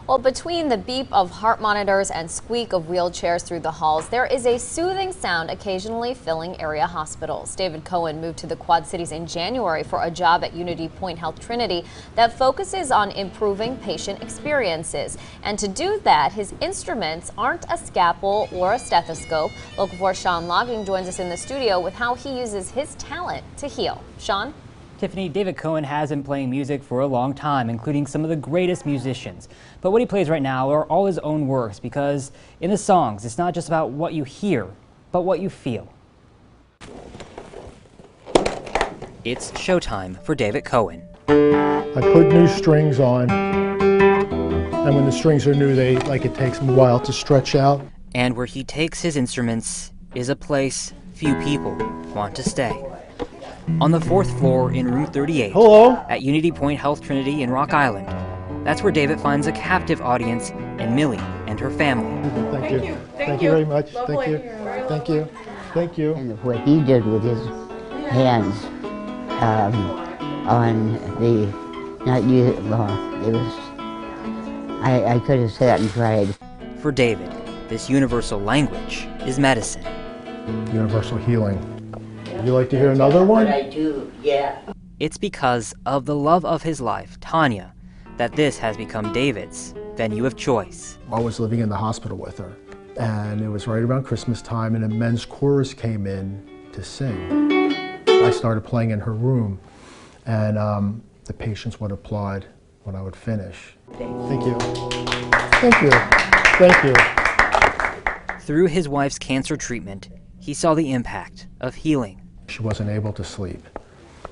Well, between the beep of heart monitors and squeak of wheelchairs through the halls, there is a soothing sound occasionally filling area hospitals. David Cohen moved to the Quad Cities in January for a job at Unity Point Health Trinity that focuses on improving patient experiences. And to do that, his instruments aren't a scalpel or a stethoscope. Local 4's Sean Logging joins us in the studio with how he uses his talent to heal. Sean? Tiffany, David Cohen has been playing music for a long time, including some of the greatest musicians. But what he plays right now are all his own works, because in the songs, it's not just about what you hear, but what you feel. It's showtime for David Cohen. I put new strings on, and when the strings are new, it takes them a while to stretch out. And where he takes his instruments is a place few people want to stay. On the 4th floor in room 38 Hello. At Unity Point Health Trinity in Rock Island. That's where David finds a captive audience in Millie and her family. Thank you. Thank you very much. Thank you. Thank you. Thank you. And what he did with his hands on the, not you, well, it was, I could have sat and cried. For David, this universal language is medicine. Universal healing. Would you like to hear another one? I do, yeah. It's because of the love of his life, Tanya, that this has become David's venue of choice. I was living in the hospital with her, and it was right around Christmas time, and a men's chorus came in to sing. I started playing in her room, and the patients would applaud when I would finish. Thank you. Thank you. Thank you. Through his wife's cancer treatment, he saw the impact of healing. She wasn't able to sleep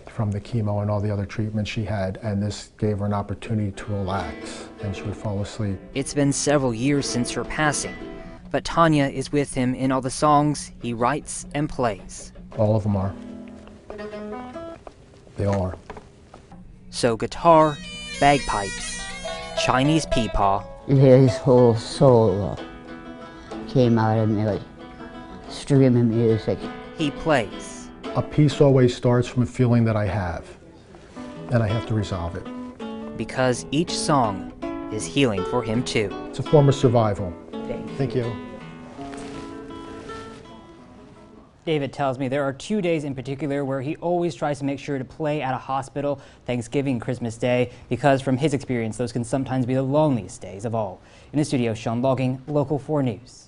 from the chemo and all the other treatments she had, and this gave her an opportunity to relax, and she would fall asleep. It's been several years since her passing, but Tanya is with him in all the songs he writes and plays. All of them are. They all are. So guitar, bagpipes, Chinese peepaw. His whole soul came out of me like stream of music. He plays. A piece always starts from a feeling that I have, and I have to resolve it. Because each song is healing for him too. It's a form of survival. Thank you. David tells me there are 2 days in particular where he always tries to make sure to play at a hospital, Thanksgiving, Christmas Day, because from his experience, those can sometimes be the loneliest days of all. In the studio, Sean Logging, Local 4 News.